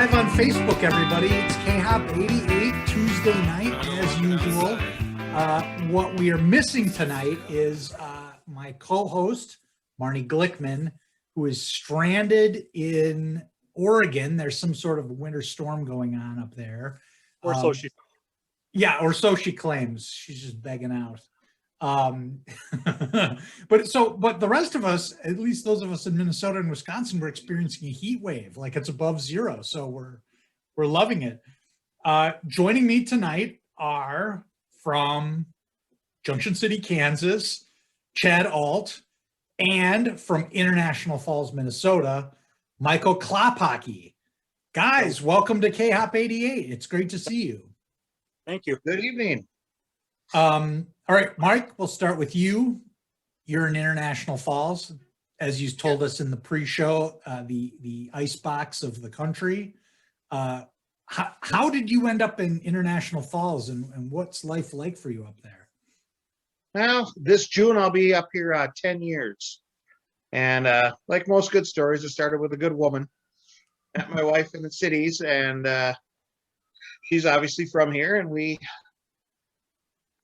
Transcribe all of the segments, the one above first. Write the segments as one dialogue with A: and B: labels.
A: live on Facebook, everybody. It's KHOP88 Tuesday night, as usual. What we are missing tonight is my co-host, Marnie Glickman, who is stranded in Oregon. There's some sort of winter storm going on up there.
B: Or so she.
A: Yeah, or so she claims. She's just begging out. But the rest of us, at least those of us in Minnesota and Wisconsin, we're experiencing a heat wave, like it's above zero. So we're loving it. Joining me tonight are from Junction City, Kansas, Chad Ault, and from International Falls, Minnesota, Michael Klaphake. Guys, welcome to KHOP88. It's great to see you.
B: Thank you.
C: Good evening.
A: All right, Mike, we'll start with you. You're in International Falls, as you told us in the pre-show, the icebox of the country. How did you end up in International Falls, and what's life like for you up there?
C: Well, this June I'll be up here 10 years. And like most good stories, it started with a good woman. Met my wife in the cities, and she's obviously from here, and we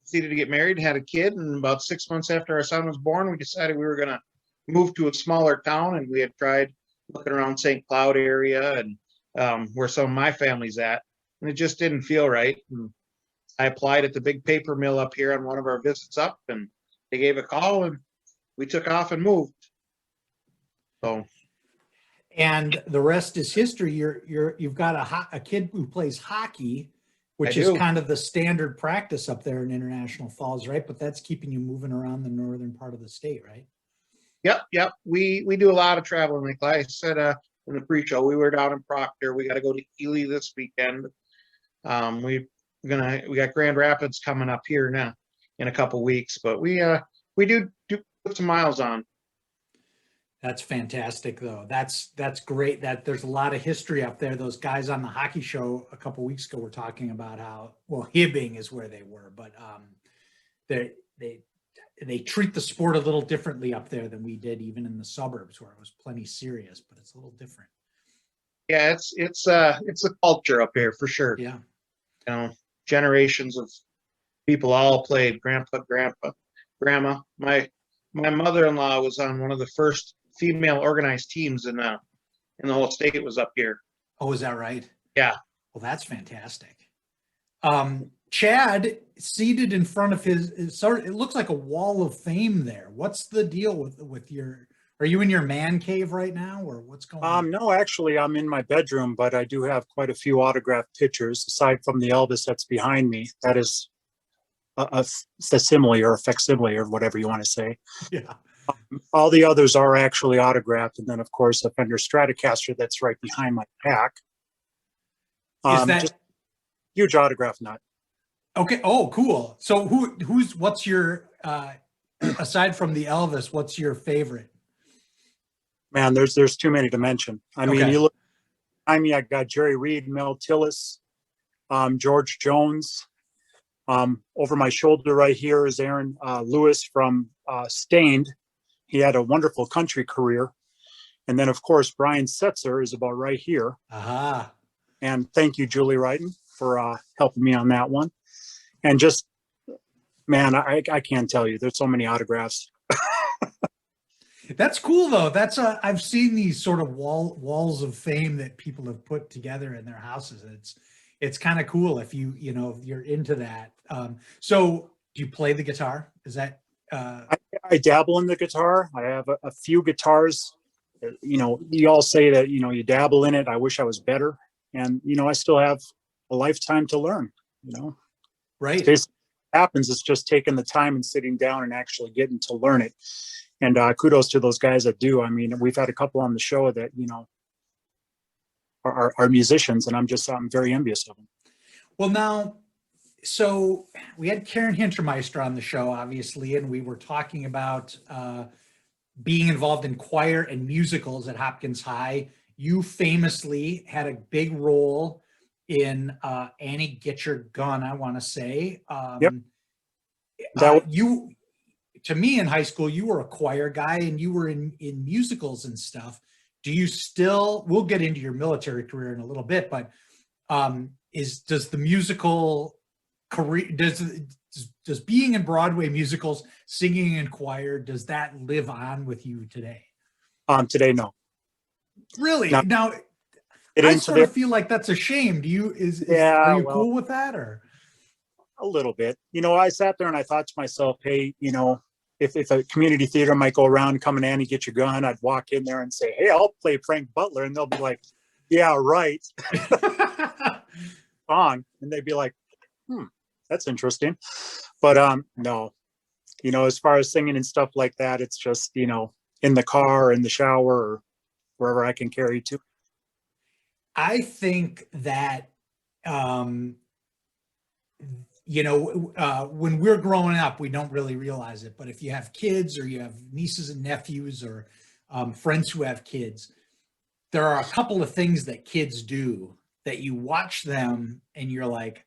C: proceeded to get married, had a kid, and about 6 months after our son was born, we decided we were going to move to a smaller town, and we had tried looking around St. Cloud area and where some of my family's at, and it just didn't feel right. And I applied at the big paper mill up here on one of our visits up, and they gave a call, and we took off and moved. So,
A: and the rest is history. You've got a kid who plays hockey, which is kind of the standard practice up there in International Falls, right? But that's keeping you moving around the northern part of the state, right?
C: Yep. We do a lot of traveling. Like I said in the pre-show, we were down in Proctor. We got to go to Ely this weekend. We got Grand Rapids coming up here now in a couple weeks, but we do put some miles on.
A: That's fantastic, though. That's great that there's a lot of history up there. Those guys on the hockey show a couple weeks ago were talking about how, well, Hibbing is where they were, but they treat the sport a little differently up there than we did even in the suburbs, where it was plenty serious, but it's a little different.
C: Yeah, it's a culture up here for sure.
A: Yeah.
C: You know, generations of people all played. Grandpa, grandma. My mother-in-law was on one of the first female organized teams in the whole state. Was up here.
A: Oh, is that right?
C: Yeah.
A: Well, that's fantastic. Chad, seated in front of his sort, it looks like a wall of fame there. What's the deal with your? Are you in your man cave right now, or what's going on?
B: No, actually, I'm in my bedroom, but I do have quite a few autographed pictures aside from the Elvis that's behind me. That is a facsimile or a facsimile or whatever you want to say.
A: Yeah.
B: All the others are actually autographed, and then of course a Fender Stratocaster that's right behind my pack.
A: Is that
B: just huge autograph nut?
A: Okay. Oh, cool. So what's your aside from the Elvis, what's your favorite?
B: Man, there's too many to mention. I mean, you look behind me, I got Jerry Reed, Mel Tillis, George Jones. Over my shoulder right here is Aaron Lewis from Stained. He had a wonderful country career. And then, of course, Brian Setzer is about right here.
A: Aha.
B: And thank you, Julie Wrighton, for helping me on that one. And just, man, I can't tell you. There's so many autographs.
A: That's cool, though. That's I've seen these sort of walls of fame that people have put together in their houses. It's kind of cowl if if you're into that. So do you play the guitar? Is that
B: I dabble in the guitar. I have a few guitars. You all say that you dabble in it. I wish I was better, and I still have a lifetime to learn.
A: Right.
B: It happens. It's just taking the time and sitting down and actually getting to learn it. And kudos to those guys that do. I mean, we've had a couple on the show that are musicians, and I'm very envious of them.
A: Well, now, so we had Karen Hintermeister on the show, obviously, and we were talking about being involved in choir and musicals at Hopkins High. You famously had a big role in Annie Get Your Gun, I want to say.
B: Yep.
A: To me in high school, you were a choir guy and you were in musicals and stuff. do you still, we'll get into your military career in a little bit, but does the musical career, does being in Broadway musicals, singing in choir, does that live on with you today?
B: Today, no.
A: Really?
B: No.
A: Now,
B: Get
A: I
B: into
A: sort of feel like that's a shame. Do you, are you
B: well,
A: cool with that, or?
B: a little bit. You know, I sat there and I thought to myself, hey, you know, if a community theater might go around, come in and get your gun, I'd walk in there and say, hey, I'll play Frank Butler. And they'll be like, yeah, right. On. And they'd be like, that's interesting. But no, you know, as far as singing and stuff like that, it's just, you know, in the car, in the shower, or wherever I can carry to.
A: I think that, you know, when we're growing up, we don't really realize it. But if you have kids, or you have nieces and nephews, or friends who have kids, there are a couple of things that kids do that you watch them and you're like,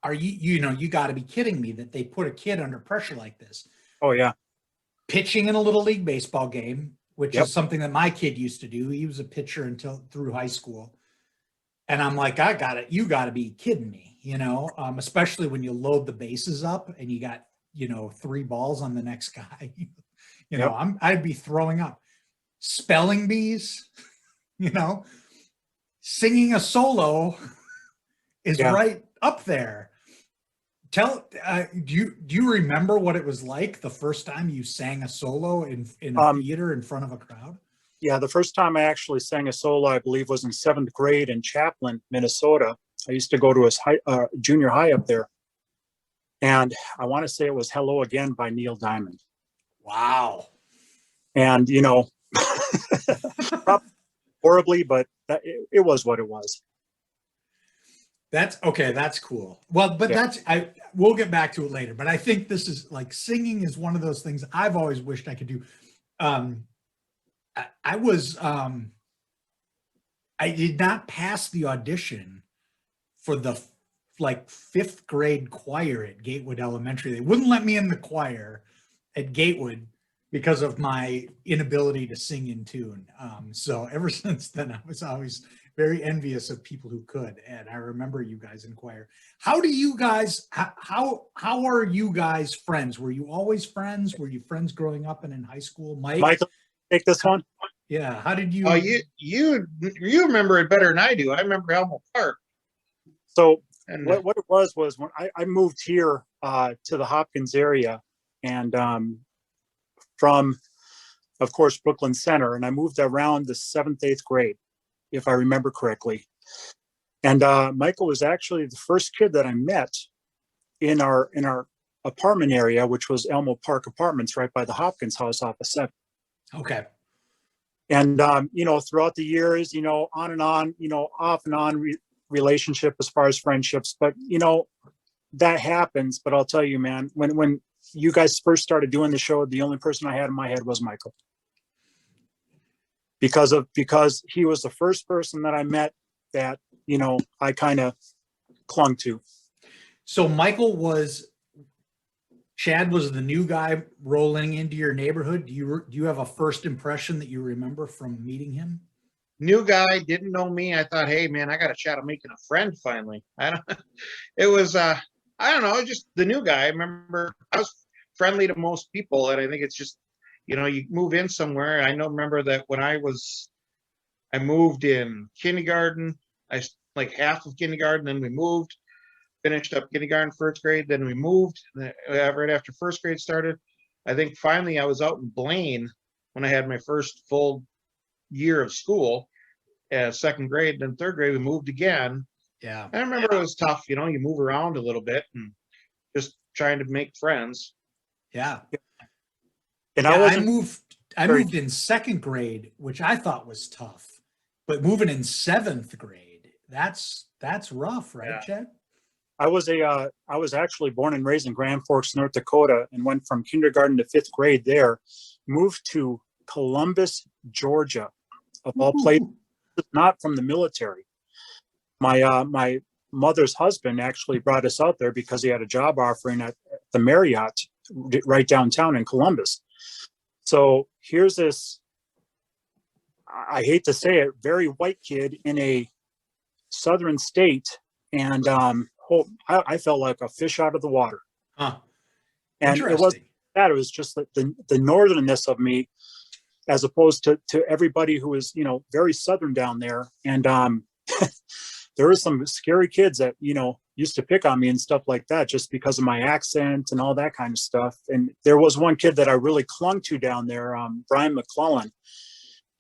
A: are you know, you got to be kidding me that they put a kid under pressure like this.
B: Oh, yeah.
A: Pitching in a little league baseball game, which
B: Yep.
A: is something that my kid used to do. He was a pitcher through high school. And I'm like, you got to be kidding me, you know, especially when you load the bases up and you got, you know, 3 balls on the next guy. You know,
B: Yep.
A: I'd be throwing up. Spelling bees, you know, singing a solo is right up there. Do you remember what it was like the first time you sang a solo in a theater in front of a crowd?
B: Yeah, the first time I actually sang a solo, I believe, was in 7th grade in Chaplin, Minnesota. I used to go to his junior high up there. And I want to say it was Hello Again by Neil Diamond.
A: Wow.
B: And, you know, horribly, but it was what it was.
A: That's okay. That's cool. Well, but we'll get back to it later, but I think this is like, singing is one of those things I've always wished I could do. I did not pass the audition for the 5th grade choir at Gatewood Elementary. They wouldn't let me in the choir at Gatewood because of my inability to sing in tune. So ever since then, I was always very envious of people who could. And I remember you guys in choir. How do you guys, how are you guys friends? Were you always friends? Were you friends growing up and in high school?
B: Michael, take this one.
A: Yeah. How did you?
C: Oh, you remember it better than I do. I remember Elmo Park.
B: So
C: And
B: what it was when I moved here to the Hopkins area, and from, of course, Brooklyn Center, and I moved around the 7th, 8th grade, if I remember correctly. And Michael was actually the first kid that I met in our apartment area, which was Elmo Park Apartments, right by the Hopkins house off of 7th.
A: Okay.
B: And you know, throughout the years, you know, on and on, you know, off and on relationship as far as friendships, but you know, that happens. But I'll tell you, man, when you guys first started doing the show, the only person I had in my head was Michael. Because he was the first person that I met that, you know, I kind of clung to.
A: So Chad was the new guy rolling into your neighborhood. Do you have a first impression that you remember from meeting him?
C: new guy, didn't know me. I thought, hey man, I got a shot of making a friend finally. It was I don't know, just the new guy. I remember I was friendly to most people, and I think it's just, you know, you move in somewhere. I remember that when I moved in kindergarten, like half of kindergarten, then we moved, finished up kindergarten, 1st grade, then we moved right after 1st grade started. I think finally I was out in Blaine when I had my first full year of school, 2nd grade, then 3rd grade we moved again.
A: Yeah.
C: I remember it was tough, you know, you move around a little bit and just trying to make friends.
A: Yeah.
B: And
A: Yeah,
B: I
A: I moved in 2nd grade, which I thought was tough, but moving in 7th grade, that's rough, right,
C: Yeah.
A: Chad?
B: I was actually born and raised in Grand Forks, North Dakota, and went from kindergarten to 5th grade there, moved to Columbus, Georgia, of all places, not from the military. My mother's husband actually brought us out there because he had a job offering at the Marriott right downtown in Columbus. So here's this I hate to say it, very white kid in a southern state. And I felt like a fish out of the water.
A: Huh.
B: And it wasn't that, it was just the northernness of me, as opposed to everybody who was, very southern down there. And there were some scary kids that, used to pick on me and stuff like that, just because of my accent and all that kind of stuff. And there was one kid that I really clung to down there, Brian McClellan.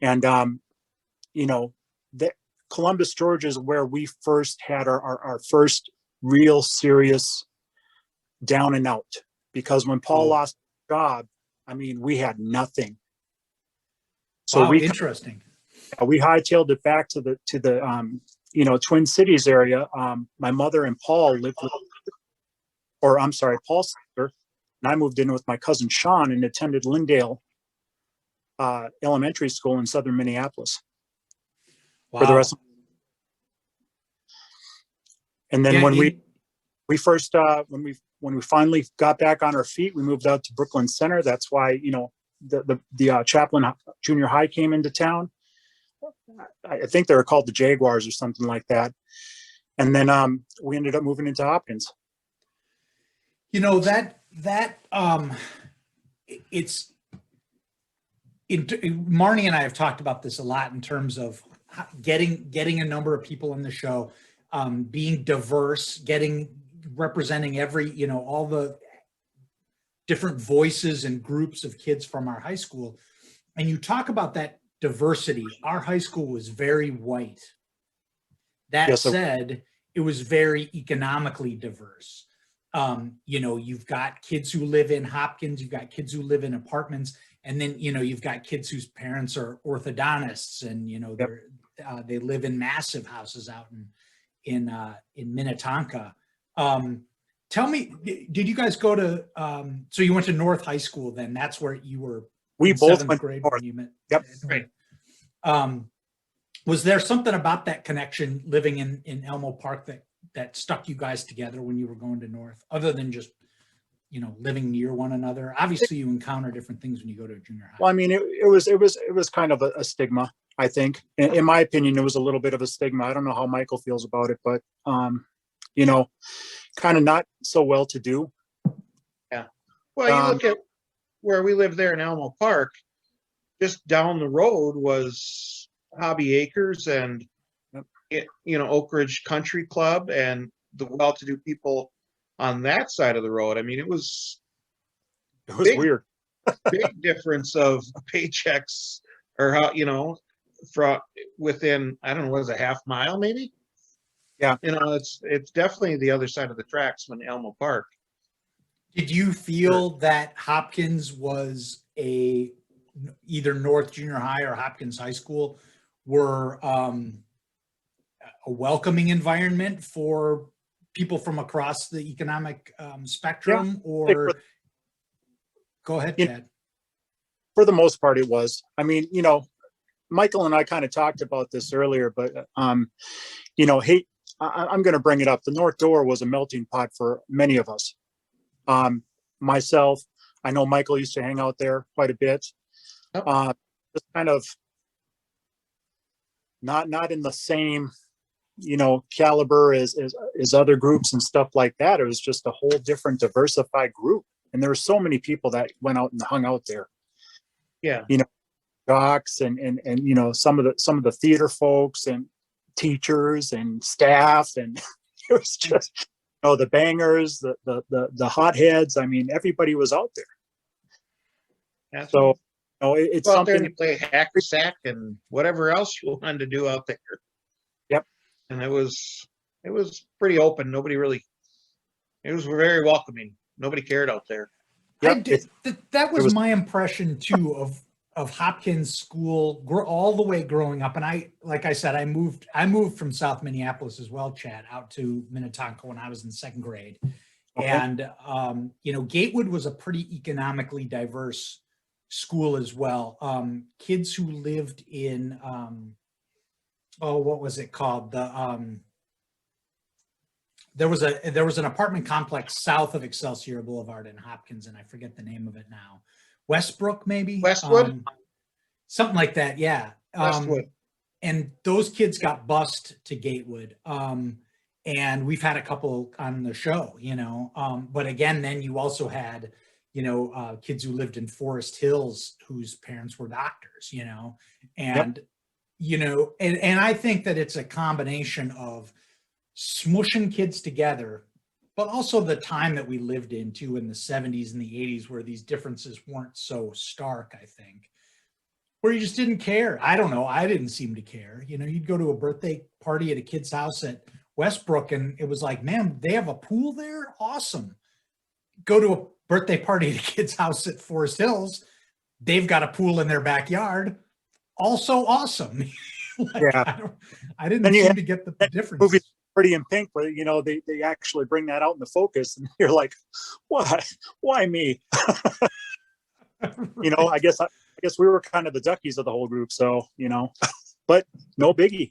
B: And, that Columbus, Georgia is where we first had our first real serious down and out, because when Paul lost his job, I mean, we had nothing. So
A: wow, interesting.
B: We hightailed it back to the Twin Cities area. My mother and Paul lived with, Paul's sister, and I moved in with my cousin Sean and attended Lyndale Elementary School in southern Minneapolis.
A: Wow.
B: For the rest of, and then when we first when we finally got back on our feet, we moved out to Brooklyn Center. That's why the Chaplin Junior High came into town. I think they were called the Jaguars or something like that. And then we ended up moving into Hopkins.
A: Marnie and I have talked about this a lot in terms of getting a number of people in the show, being diverse, representing every, all the different voices and groups of kids from our high school. And you talk about that diversity. Our high school was very white. That said, it was very economically diverse. You've got kids who live in Hopkins, you've got kids who live in apartments, and then, you've got kids whose parents are orthodontists, and, they live in massive houses out in Minnetonka. Tell me, did you guys go to, so you went to North High School then? That's where you were.
B: We both went
A: grade
B: North.
A: when you met.
B: Yep.
A: Right. Was there something about that connection living in Elmo Park that stuck you guys together when you were going to North, other than just, living near one another? Obviously you encounter different things when you go to a junior high.
B: Well, I mean, it was kind of a stigma, I think. In my opinion, it was a little bit of a stigma. I don't know how Michael feels about it, but, kind of not so well to do.
C: Yeah. Well, you look at where we live there in Elmo Park, just down the road was Hobby Acres and, Oak Ridge Country Club and the well-to-do people on that side of the road. I mean, it was
B: weird.
C: Big difference of paychecks, or how, from within, I don't know, was a half mile maybe?
B: Yeah.
C: It's definitely the other side of the tracks from Elmo Park.
A: Did you feel that Hopkins was either North Junior High or Hopkins High School were a welcoming environment for people from across the economic spectrum? Or go ahead, Chad.
B: For the most part, it was. I mean, Michael and I kind of talked about this earlier, but I'm going to bring it up. The North Door was a melting pot for many of us. Myself, I know Michael used to hang out there quite a bit. Just kind of not in the same, caliber as other groups and stuff like that. It was just a whole different diversified group. And there were so many people that went out and hung out there.
C: Yeah.
B: Jocks and some of the theater folks and teachers and staff, and it was just the bangers, the hotheads. I mean, everybody was out there.
C: Yeah.
B: So it's
C: out there
B: something
C: and play hack-a-sack and whatever else you wanted to do out there.
B: Yep.
C: And it was pretty open. It was very welcoming. Nobody cared out there.
A: Yep. That was my impression too of Hopkins School all the way growing up. And like I said, I moved from South Minneapolis as well, Chad, out to Minnetonka when I was in second grade. Okay. And, Gatewood was a pretty economically diverse school as well. Kids who lived in, what was it called? There was an apartment complex south of Excelsior Boulevard in Hopkins, and I forget the name of it now. Westbrook, maybe?
C: Westwood?
A: Something like that, yeah.
C: Westwood.
A: And those kids got bused to Gatewood. And we've had a couple on the show, you know, but again, then you also had, you know, kids who lived in Forest Hills whose parents were doctors, you know, and, you know, and I think that it's a combination of smushing kids together, but also the time that we lived in too, in the 70s and the 80s, where these differences weren't so stark, I think, where you just didn't care. I don't know. I didn't seem to care. You know, you'd go to a birthday party at a kid's house at Westbrook and it was like, man, they have a pool there? Awesome. Go to a birthday party at a kid's house at Forest Hills. They've got a pool in their backyard. Also awesome. Like,
B: Yeah.
A: I didn't seem to get the difference.
B: Movie Pretty in Pink, but you know, they actually bring that out in the focus and you're like, why me? You know, I guess we were kind of the duckies of the whole group. So, you know, but no biggie.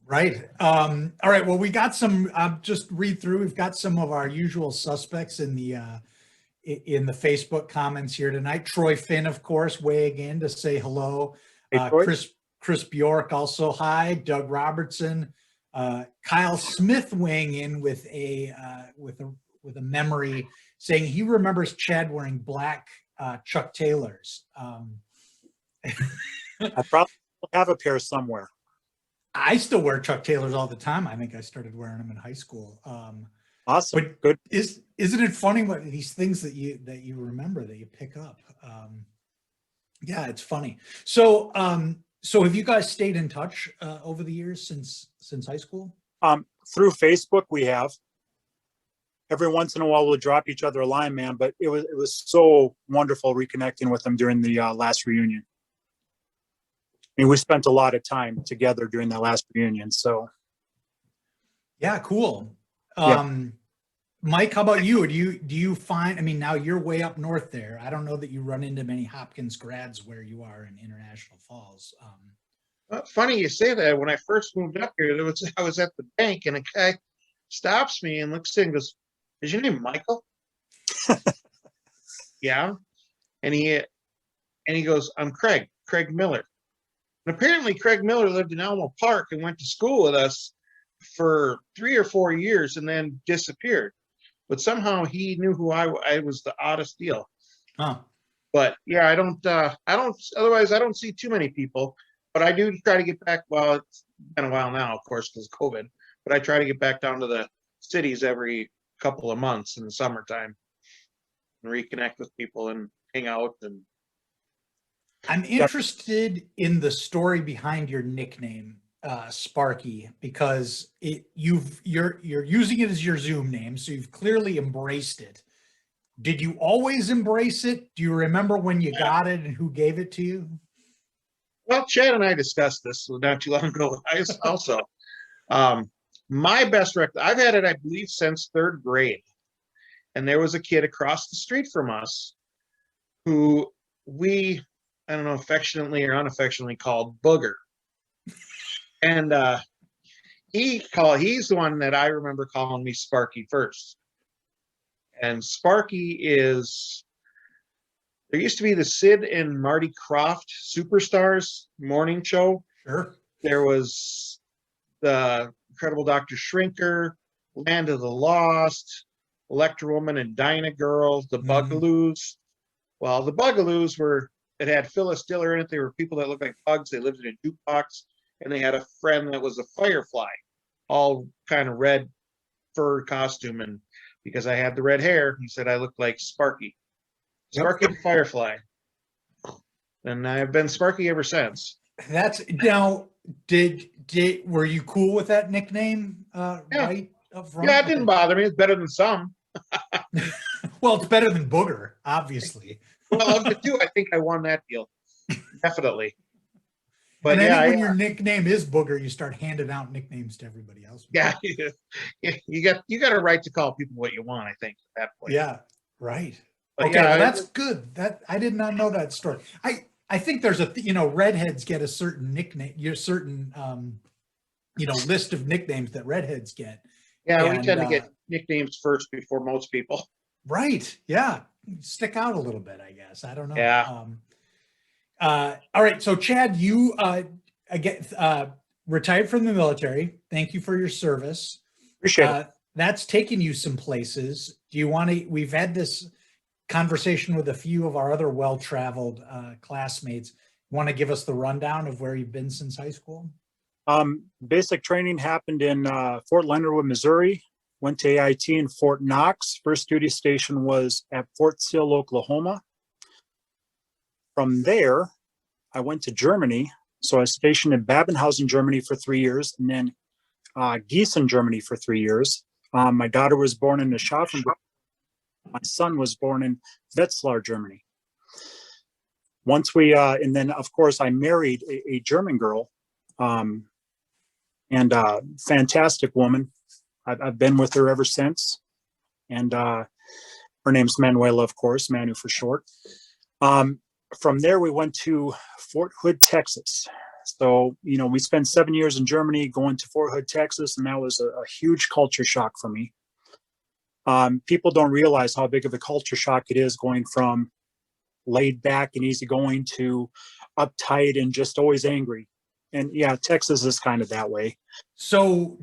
A: Right. All right. Well, we got some, just read through. We've got some of our usual suspects in the Facebook comments here tonight. Troy Finn, of course, weighing in to say hello.
B: Hey,
A: Chris Bjork also hi. Doug Robertson, Kyle Smith weighing in with a memory saying he remembers Chad wearing black Chuck Taylors.
B: I probably have a pair somewhere.
A: I still wear Chuck Taylors all the time. I think I started wearing them in high school.
B: Awesome.
A: But
B: Good.
A: Isn't it funny what these things that you remember, that you pick up? Yeah, it's funny. So so have you guys stayed in touch over the years since high school?
B: Through Facebook, we have. Every once in a while, we'll drop each other a line, man. But it was so wonderful reconnecting with them during the last reunion. I mean, we spent a lot of time together during that last reunion. So,
A: yeah, cool.
B: Yeah.
A: Mike, how about you? Do you find? I mean, now you're way up north there. I don't know that you run into many Hopkins grads where you are in International Falls.
C: Well, funny you say that. When I first moved up here, I was at the bank and a guy stops me and looks at me and goes, "Is your name Michael?" Yeah. And he goes, "I'm Craig Miller." And apparently Craig Miller lived in Elmo Park and went to school with us for 3 or 4 years and then disappeared. But somehow he knew who I was. The oddest deal.
A: Huh.
C: But yeah, otherwise I don't see too many people, but I do try to get back. Well, it's been a while now, of course, because of COVID, but I try to get back down to the cities every couple of months in the summertime and reconnect with people and hang out. And
A: I'm interested in the story behind your nickname, Sparky, because you're using it as your Zoom name, so you've clearly embraced it. Did you always embrace it? Do you remember when you got it and who gave it to you?
C: Well, Chad and I discussed this not too long ago. My best I've had it, I believe, since 3rd grade. And there was a kid across the street from us who I don't know, affectionately or unaffectionately called Booger. And he's the one that I remember calling me Sparky first. And Sparky is, there used to be the Sid and Marty Krofft Superstars morning show.
A: Sure.
C: There was the Incredible Dr. Shrinker, Land of the Lost, Electra Woman and Dinah Girl, the Bugaloos. Well, the Bugaloos it had Phyllis Diller in it. They were people that looked like bugs. They lived in a jukebox, and they had a friend that was a firefly, all kind of red fur costume. And because I had the red hair, he said I looked like Sparky. Sparky the Firefly. And I've been Sparky ever since.
A: That's now, were you cool with that nickname?
C: Yeah.
A: Right up front?
C: Yeah, it didn't bother me. It's better than some.
A: Well, it's better than Booger, obviously.
C: Well, of the two, I think I won that deal. Definitely. But
A: and I
C: yeah,
A: think when your nickname is Booger, you start handing out nicknames to everybody else.
C: Yeah, you got a right to call people what you want, I think, at that point.
A: Yeah, right.
C: But
A: okay, well, that's good. That I did not know that story. I think there's redheads get a certain nickname, list of nicknames that redheads get.
C: Yeah, we tend to get nicknames first before most people.
A: Right. Yeah. Stick out a little bit, I guess. I don't know.
C: Yeah.
A: All right. So Chad, you again retired from the military. Thank you for your service.
B: Appreciate it.
A: That's taken you some places. Do you want to? We've had this conversation with a few of our other well-traveled classmates. Want to give us the rundown of where you've been since high school?
B: Basic training happened in Fort Leonard Wood, Missouri. Went to AIT in Fort Knox. First duty station was at Fort Sill, Oklahoma. From there, I went to Germany. So I was stationed in Babenhausen, Germany for 3 years, and then Gießen, Germany for 3 years. My daughter was born in Aschaffenburg. My son was born in Wetzlar, Germany. Once we, and then of course I married a German girl, and fantastic woman. I've been with her ever since. And her name's Manuela, of course, Manu for short. From there, we went to Fort Hood, Texas. So, you know, we spent 7 years in Germany going to Fort Hood, Texas, and that was a huge culture shock for me. People don't realize how big of a culture shock it is going from laid back and easygoing to uptight and just always angry. And yeah, Texas is kind of that way.
A: So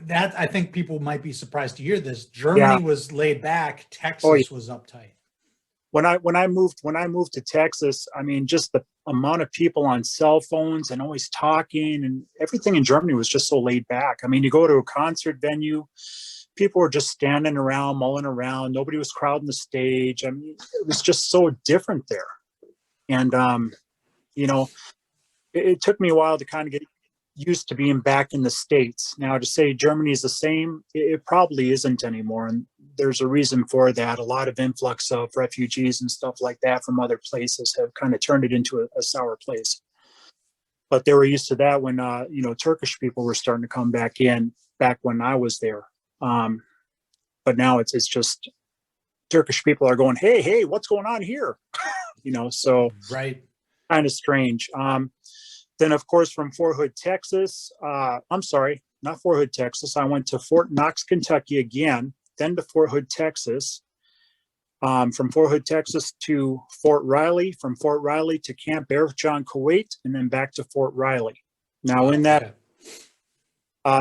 A: that I think people might be surprised to hear this. Germany was laid back. Texas was uptight.
B: When I moved to Texas, I mean, just the amount of people on cell phones and always talking, and everything in Germany was just so laid back. I mean, you go to a concert venue, people were just standing around, mulling around. Nobody was crowding the stage. I mean, it was just so different there. And, you know, it took me a while to kind of get used to being back in the States. Now, to say Germany is the same, it probably isn't anymore. And there's a reason for that. A lot of influx of refugees and stuff like that from other places have kind of turned it into a sour place. But they were used to that when, you know, Turkish people were starting to come back in back when I was there. But now it's just Turkish people are going, hey, what's going on here? You know, so
A: right.
B: Kind of strange. Then, of course, from Fort Hood, Texas, I'm sorry, not Fort Hood, Texas. I went to Fort Knox, Kentucky again, then to Fort Hood, Texas. From Fort Hood, Texas to Fort Riley, from Fort Riley to Camp Arifjan, Kuwait, and then back to Fort Riley. Now, in that,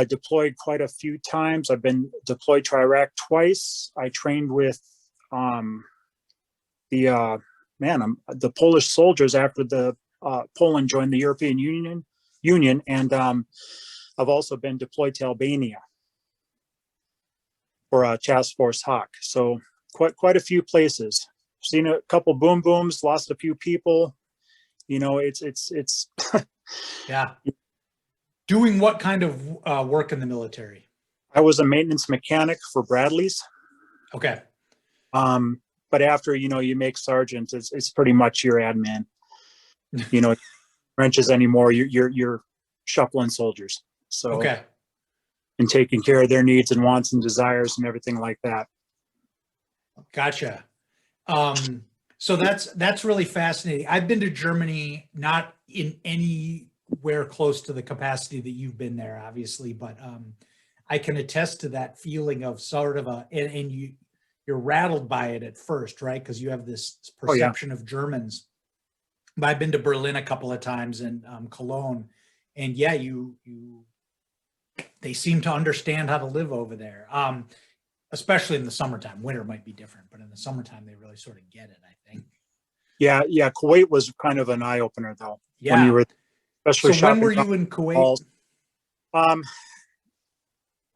B: deployed quite a few times. I've been deployed to Iraq twice. I trained with the Polish soldiers after the Poland joined the European Union, and I've also been deployed to Albania for Task Force Hawk. So quite a few places. Seen a couple boom booms, lost a few people. You know, it's
A: yeah. Doing what kind of work in the military?
B: I was a maintenance mechanic for Bradley's.
A: Okay.
B: But after, you know, you make sergeant, it's pretty much your admin. You know, wrenches anymore. You're shuffling soldiers. So
A: okay.
B: And taking care of their needs and wants and desires and everything like that.
A: Gotcha. So that's really fascinating. I've been to Germany, not in anywhere close to the capacity that you've been there, obviously, but I can attest to that feeling of sort of and you're rattled by it at first, right? Because you have this perception of Germans. But I've been to Berlin a couple of times and Cologne, and yeah, they seem to understand how to live over there. Especially in the summertime. Winter might be different, but in the summertime, they really sort of get it, I think.
B: Yeah. Kuwait was kind of an eye opener, though.
A: Yeah.
B: When you were, especially
A: so when were you in Kuwait?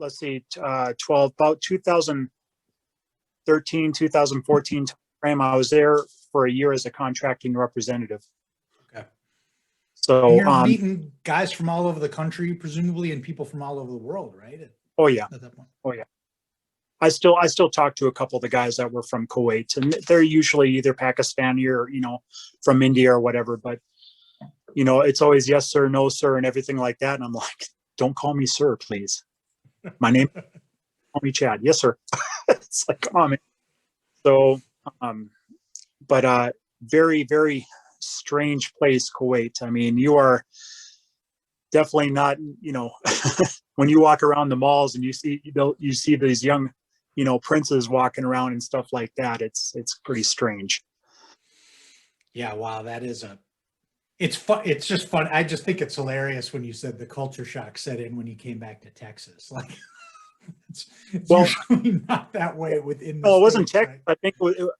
B: Let's see, about 2013, 2014 frame. I was there for a year as a contracting representative.
A: Okay.
B: So
A: and you're meeting guys from all over the country, presumably, and people from all over the world, right?
B: Oh yeah.
A: At that point.
B: Oh yeah. I still talk to a couple of the guys that were from Kuwait, and they're usually either Pakistani or, you know, from India or whatever. But, you know, it's always yes, sir, no, sir, and everything like that. And I'm like, don't call me sir, please. My name, call me Chad. Yes, sir. It's like, come on, man. So, but very, very strange place, Kuwait. I mean, you are definitely not, you know, when you walk around the malls and you see these young, you know, princes walking around and stuff like that, it's pretty strange.
A: Yeah, wow, It's fun. It's just fun. I just think it's hilarious when you said the culture shock set in when you came back to Texas. Like it's
B: Well,
A: usually not that way within the
B: no, it wasn't
A: States,
B: Texas.
A: right?
B: I think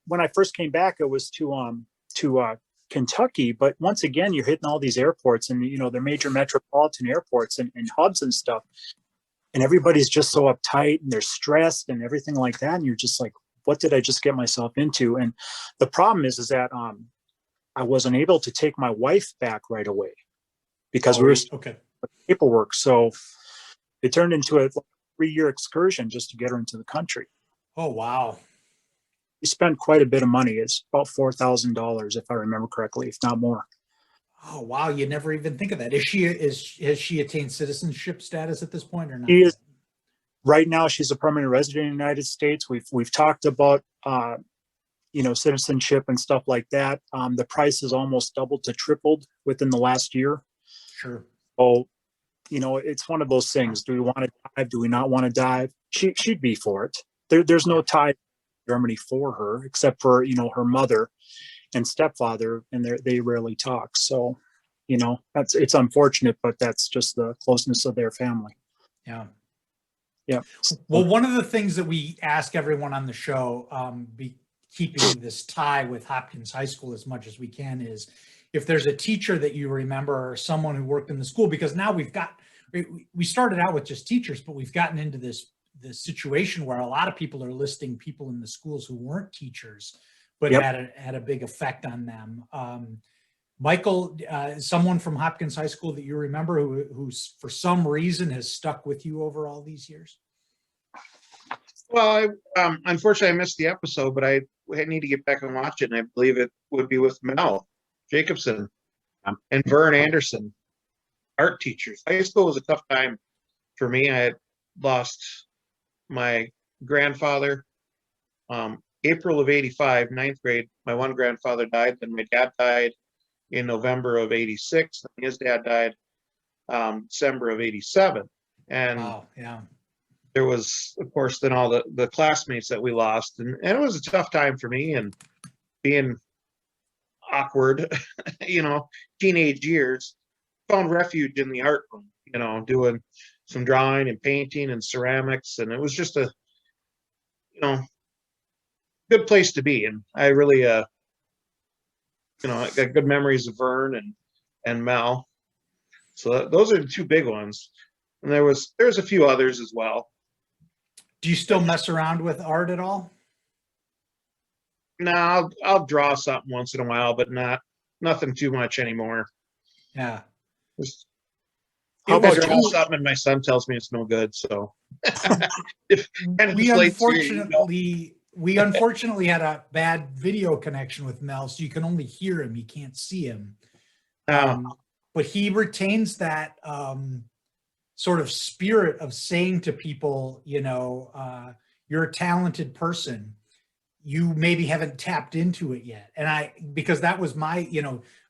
B: when I first came back, it was to Kentucky. But once again, you're hitting all these airports, and they're major metropolitan airports and hubs and stuff, and everybody's just so uptight and they're stressed and everything like that. And you're just like, what did I just get myself into? And the problem is that I wasn't able to take my wife back right away because we were
A: Okay.
B: paperwork. So it turned into a 3-year excursion just to get her into the country.
A: Oh, wow.
B: We spent quite a bit of money. It's about $4,000, if I remember correctly, if not more.
A: Oh, wow. You never even think of that. Has she attained citizenship status at this point or not?
B: She is, right now, she's a permanent resident in the United States. We've talked about, citizenship and stuff like that. The price has almost doubled to tripled within the last year.
A: Sure.
B: So, it's one of those things. Do we want to dive? Do we not want to dive? She'd be for it. There's no tie to Germany for her, except for, her mother and stepfather, and they rarely talk. So, it's unfortunate, but that's just the closeness of their family.
A: Yeah.
B: Yeah.
A: Well, one of the things that we ask everyone on the show, keeping this tie with Hopkins High School as much as we can, is if there's a teacher that you remember or someone who worked in the school, because now we started out with just teachers, but we've gotten into this situation where a lot of people are listing people in the schools who weren't teachers, but had a big effect on them. Michael, someone from Hopkins High School that you remember who's for some reason has stuck with you over all these years?
C: Well, unfortunately, I missed the episode, but I need to get back and watch it, and I believe it would be with Mel Jacobson and Vern Anderson, art teachers. High school was a tough time for me. I had lost my grandfather April of 85, 9th grade. My one grandfather died, then my dad died in November of 86, and his dad died December of 87. And
A: wow, yeah.
C: There was, of course, then all the classmates that we lost. And it was a tough time for me, and being awkward, teenage years, found refuge in the art room, doing some drawing and painting and ceramics. And it was just a, good place to be. And I really, I got good memories of Vern and Mel. So those are the two big ones. And there's a few others as well.
A: Do you still mess around with art at all?
C: No, I'll draw something once in a while, but nothing too much anymore.
A: Yeah.
B: How
C: If I
B: about
C: draw
B: you?
C: something and my son tells me it's no good, so
A: we unfortunately had a bad video connection with Mel, so you can only hear him, you can't see him. But he retains that sort of spirit of saying to people, you're a talented person. You maybe haven't tapped into it yet. And because that was my,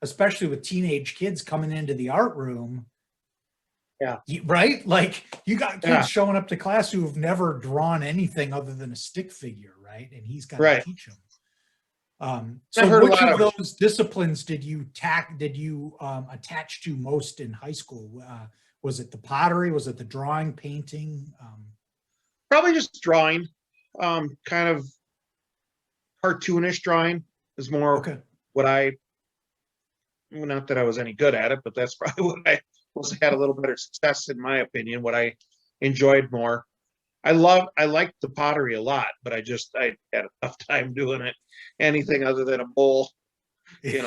A: especially with teenage kids coming into the art room.
C: Yeah.
A: Right? Like you got kids showing up to class who have never drawn anything other than a stick figure, right? And he's got to teach them. So which of those disciplines did you attach to most in high school? Was it the pottery? Was it the drawing, painting?
C: Probably just drawing, kind of cartoonish drawing is more what not that I was any good at it, but that's probably what I had a little better success, in my opinion, what I enjoyed more. I liked the pottery a lot, but I had a tough time doing it. Anything other than a bowl, you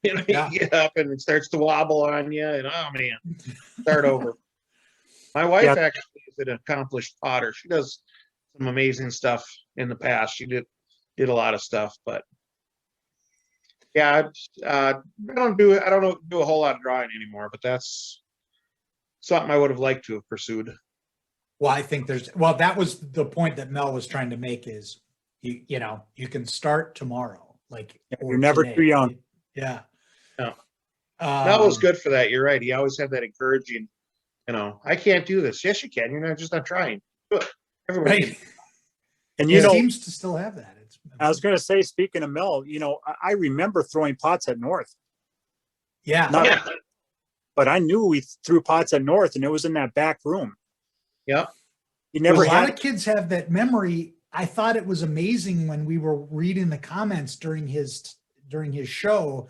C: get up and it starts to wobble on you, and oh man, start over. My wife actually is an accomplished potter. She does some amazing stuff in the past. She did a lot of stuff, but I don't do a whole lot of drawing anymore, but that's something I would have liked to have pursued.
A: Well, I think that was the point that Mel was trying to make is you can start tomorrow. Like
B: you're never too young.
A: Yeah.
C: No. Mel was good for that. You're right. He always had that encouraging, I can't do this. Yes, you can. You're just not trying. Do it. Everybody.
A: Right.
B: And
A: he seems to still have that.
B: I was going to say, speaking of Mel, I remember throwing pots at North.
A: Yeah.
B: Not-
C: Yeah.
B: But I knew we threw pots at North, and it was in that back room.
C: Yep.
B: You
A: A
B: never
A: lot
B: had
A: of kids have that memory. I thought it was amazing when we were reading the comments during his show.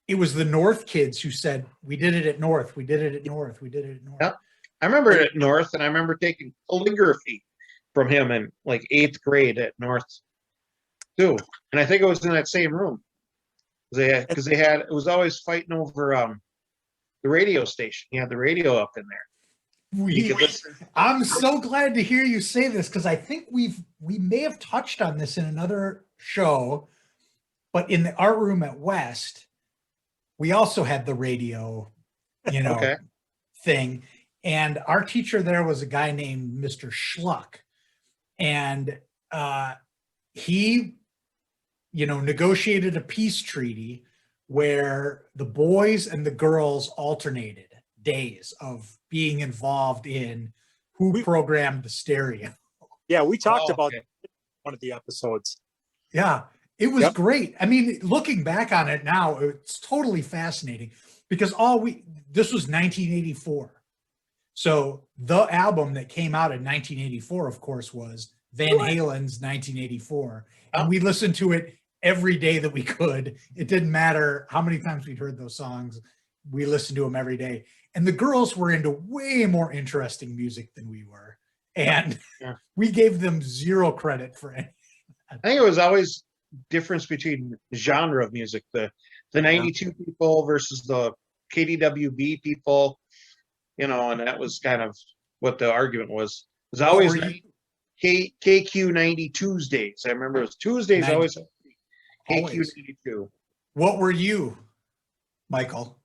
A: It was the North kids who said, "We did it at North. We did it at North. We did it at North."
C: Yep. I remember it at North, and I remember taking calligraphy from him in like 8th grade at North too. And I think it was in that same room. Because they had it was always fighting over the radio station. He had the radio up in there. You could listen.
A: I'm so glad to hear you say this, because I think we may have touched on this in another show, but in the art room at West, we also had the radio,
C: Okay.
A: thing. And our teacher there was a guy named Mr. Schluck. And he, negotiated a peace treaty where the boys and the girls alternated days of being involved in who programmed the stereo.
B: Yeah, we talked about
C: Okay.
B: one of the episodes.
A: Yeah, it was
B: Yep.
A: great. I mean, looking back on it now, it's totally fascinating, because this was 1984. So the album that came out in 1984, of course, was Van Halen's 1984. And we listened to it every day that we could. It didn't matter how many times we'd heard those songs. We listened to them every day. And the girls were into way more interesting music than we were. And we gave them zero credit for any.
C: I think it was always difference between genre of music, the 92 people versus the KDWB people, and that was kind of what the argument was. It was always KQ90 Tuesdays. I remember it was Tuesdays
A: 90.
C: always
A: Always.
C: KQ92.
A: What were you, Michael?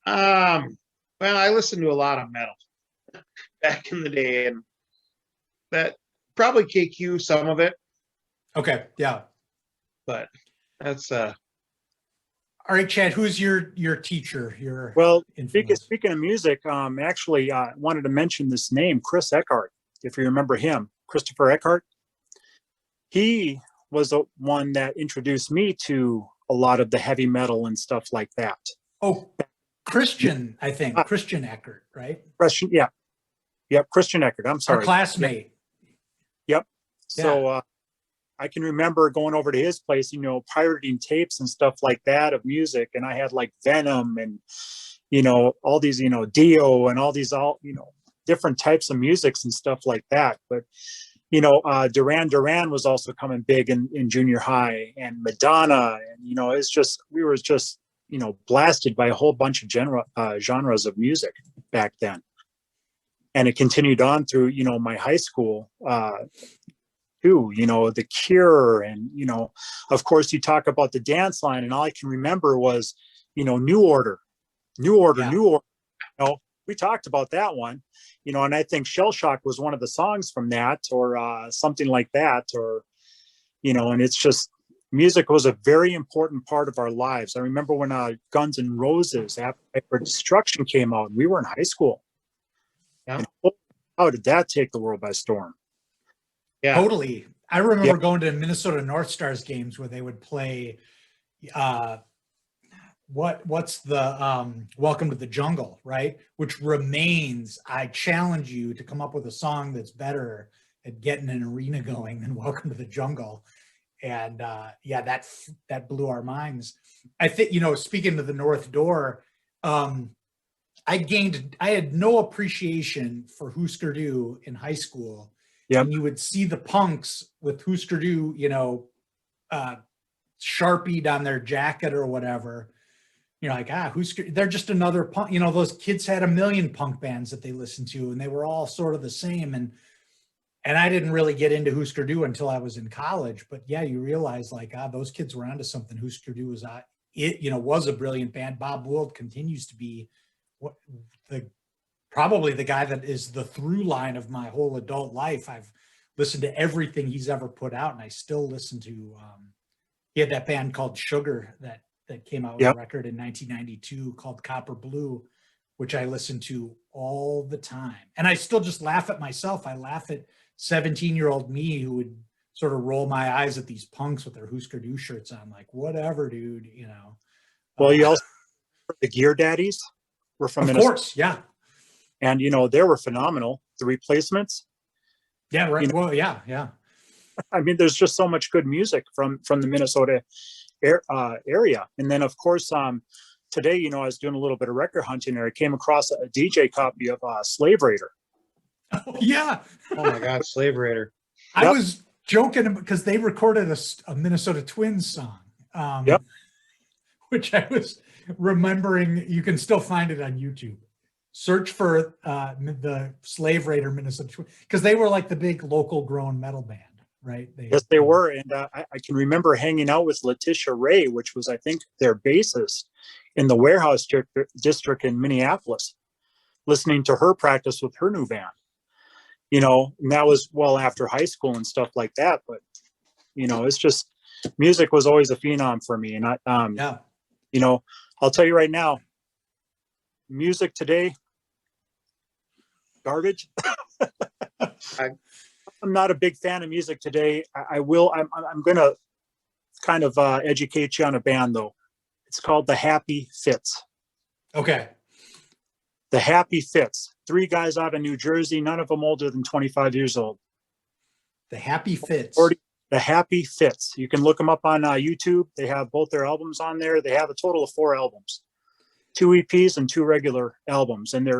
C: Well, I listened to a lot of metal back in the day, and that probably KQ, some of it,
A: Okay, yeah.
C: but that's
A: All right, Chad, who's your teacher? Your
B: Well,
A: influence?
B: speaking of music, actually, wanted to mention this name, Chris Eckhardt, if you remember him, Christopher Eckhardt. He was the one that introduced me to a lot of the heavy metal and stuff like that.
A: Oh, Christian, I think. Christian Eckhardt, right?
B: Christian, yeah. Yep, Christian Eckhardt, I'm sorry.
A: Our classmate.
B: Yep. So I can remember going over to his place, pirating tapes and stuff like that of music. And I had like Venom and, all these, Dio and all these, different types of musics and stuff like that. But, Duran Duran was also coming big in junior high, and Madonna. And, we were just, blasted by a whole bunch of genres of music back then. And it continued on through, my high school, too, The Cure. And, of course, you talk about the dance line, and all I can remember was, New Order. We talked about that one, and I think Shell Shock was one of the songs from that, or something like that, or, and it's just, music was a very important part of our lives. I remember when Guns N' Roses, Appetite for Destruction came out, and we were in high school.
C: Yeah.
B: And how did that take the world by storm?
C: Yeah.
A: Totally. I remember going to Minnesota North Stars games where they would play what's the Welcome to the Jungle, right? Which remains, I challenge you to come up with a song that's better at getting an arena going than Welcome to the Jungle. And that blew our minds. I think, speaking of the North Door, I had no appreciation for Husker Du in high school.
B: Yep.
A: And you would see the punks with Husker Du, Sharpied on their jacket or whatever. You're like, Husker, they're just another punk. Those kids had a million punk bands that they listened to, and they were all sort of the same. And I didn't really get into Husker Du until I was in college. But yeah, you realize like, those kids were onto something. Husker Du was was a brilliant band. Bob Wold continues to be probably the guy that is the through line of my whole adult life. I've listened to everything he's ever put out, and I still listen to, he had that band called Sugar that came out with a record in 1992 called Copper Blue, which I listen to all the time. And I still just laugh at myself. I laugh at 17-year-old me who would sort of roll my eyes at these punks with their Husker Du shirts on, like, whatever, dude,
B: Well, you also The Gear Daddies were from
A: Of
B: Minnesota,
A: course, yeah.
B: and they were phenomenal. The Replacements.
A: Yeah, right.
B: You know,
A: Well, yeah, yeah.
B: I mean, there's just so much good music from the Minnesota area. And then, of course, today, I was doing a little bit of record hunting, and I came across a DJ copy of Slave Raider.
A: Oh, yeah.
C: Oh my God, Slave Raider.
A: I
B: Yep.
A: was joking because they recorded a Minnesota Twins song,
B: Yep.
A: which I was remembering. You can still find it on YouTube. Search for the Slave Raider Minnesota Twins, because they were like the big local grown metal band, right?
B: Yes, they were. And I can remember hanging out with Letitia Ray, which was, I think, their bassist in the Warehouse District in Minneapolis, listening to her practice with her new band. And that was well after high school and stuff like that. But, it's just, music was always a phenom for me. And I'll tell you right now, music today, garbage. I'm not a big fan of music today. I'm going to kind of educate you on a band, though. It's called the Happy Fits.
A: Okay.
B: The Happy Fits. 3 guys out of New Jersey, none of them older than 25 years old.
A: The Happy Fits.
B: The Happy Fits. You can look them up on YouTube. They have both their albums on there. They have a total of 4 albums, 2 EPs and 2 regular albums. And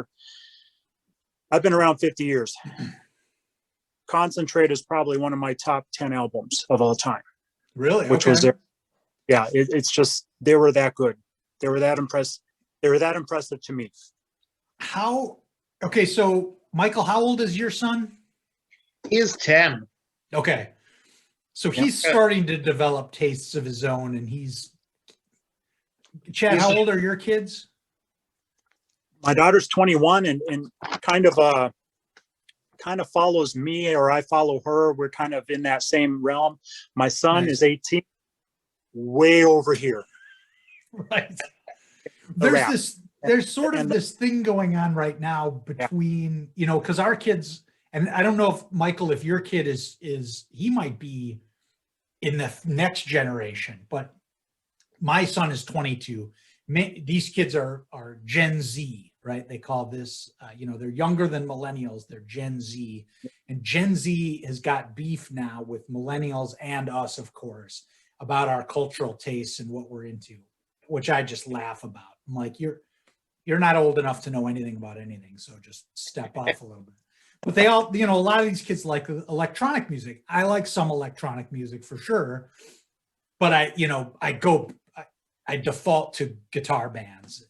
B: I've been around 50 years. Concentrate is probably one of my top 10 albums of all time.
A: Really?
B: Which was their, yeah, it's just, they were that good. They were that impressed. They were that impressive to me.
A: Okay, so Michael, how old is your son?
C: He is 10.
A: Okay. So he's starting to develop tastes of his own, and Chad, how old are your kids?
B: My daughter's 21 and kind of follows me, or I follow her. We're kind of in that same realm. My son is 18, way over here.
A: Right. There's sort of this thing going on right now between, because our kids, and I don't know if Michael, if your kid is he might be in the next generation, but my son is 22. These kids are Gen Z, right? They call this, they're younger than millennials. They're Gen Z, and Gen Z has got beef now with millennials and us, of course, about our cultural tastes and what we're into, which I just laugh about. I'm like, you're not old enough to know anything about anything, so just step off a little bit. But they all, a lot of these kids like electronic music. I like some electronic music for sure, but I default to guitar bands,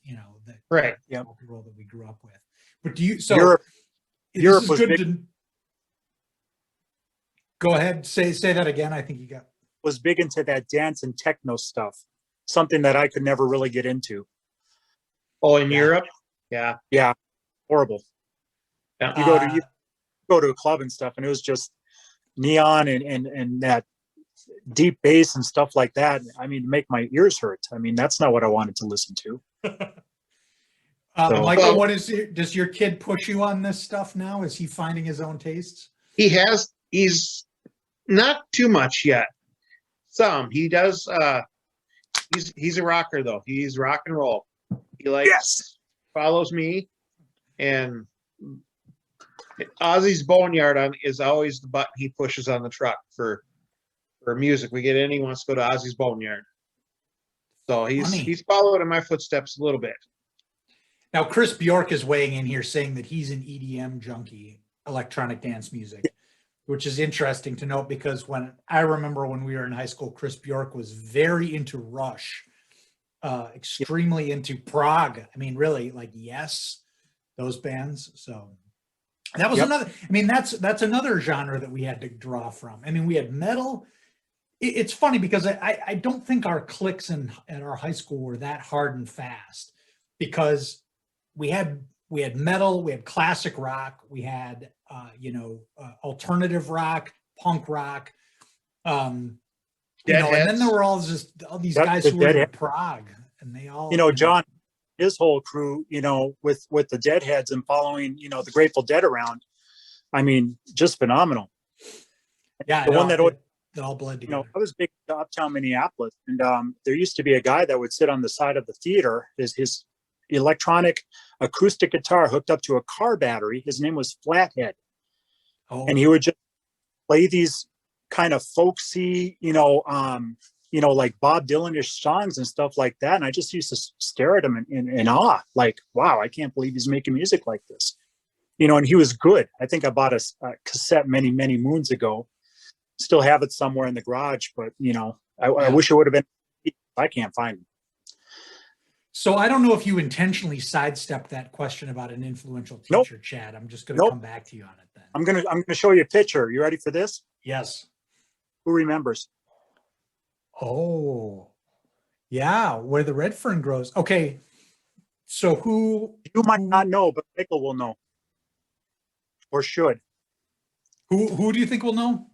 A: that rock and roll that we grew up with. But do you? So Europe was good to go ahead. Say that again. I think you
B: was big into that dance and techno stuff. Something that I could never really get into.
C: Oh, in Europe? Yeah.
B: Yeah. Horrible.
C: Yeah.
B: You go to a club and stuff, and it was just neon and that deep bass and stuff like that. I mean, make my ears hurt. I mean, that's not what I wanted to listen to.
A: Michael, does your kid push you on this stuff now? Is he finding his own tastes?
C: He's not too much yet. Some. He does. He's a rocker, though. He's rock and roll. He follows me, and Ozzy's Boneyard is always the button he pushes on the truck for music. We get in, he wants to go to Ozzy's Boneyard. So he's following in my footsteps a little bit.
A: Now, Chris Bjork is weighing in here saying that he's an EDM junkie, electronic dance music, which is interesting to note because when we were in high school, Chris Bjork was very into Rush, extremely into Prague. I mean, really, like Yes, those bands. So that was another. I mean, that's another genre that we had to draw from. I mean, we had metal. It's funny because I don't think our cliques at our high school were that hard and fast because we had metal, we had classic rock, we had alternative rock, punk rock, and then there were all these guys who were in Prague, and they all
B: John, his whole crew, with the Deadheads and following the Grateful Dead around. I mean, just phenomenal.
A: Yeah,
B: the one that
A: all bled together.
B: I was big into uptown Minneapolis, and there used to be a guy that would sit on the side of the theater. His electronic acoustic guitar hooked up to a car battery. His name was Flathead.
A: Oh,
B: And he would just play these kind of folksy, like Bob Dylan-ish songs and stuff like that. And I just used to stare at him in awe, like, wow, I can't believe he's making music like this. And he was good. I think I bought a cassette many, many moons ago. Still have it somewhere in the garage, but I wish it would have been. I can't find it.
A: So I don't know if you intentionally sidestepped that question about an influential teacher,
B: Nope.
A: Chad. I'm just going to come back to you on it then.
B: I'm gonna show you a picture. You ready for this?
A: Yes.
B: Who remembers?
A: Oh, yeah, where the red fern grows. Okay, so who?
B: You might not know, but Michael will know, or should.
A: Who do you think will know?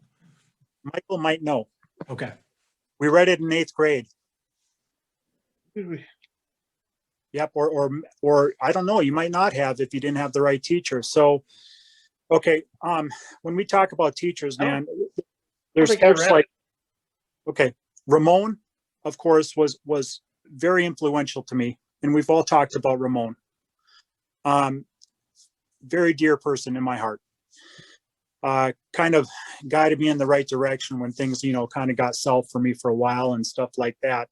B: Michael might know.
A: Okay.
B: We read it in 8th grade.
C: Hmm.
B: Yep, or I don't know. You might not have if you didn't have the right teacher. So, okay, when we talk about teachers, man, there's
C: think I
B: folks
C: read
B: like, okay, Ramon, of course, was very influential to me, and we've all talked about Ramon. Very dear person in my heart. Kind of guided me in the right direction when things, kind of got south for me for a while and stuff like that.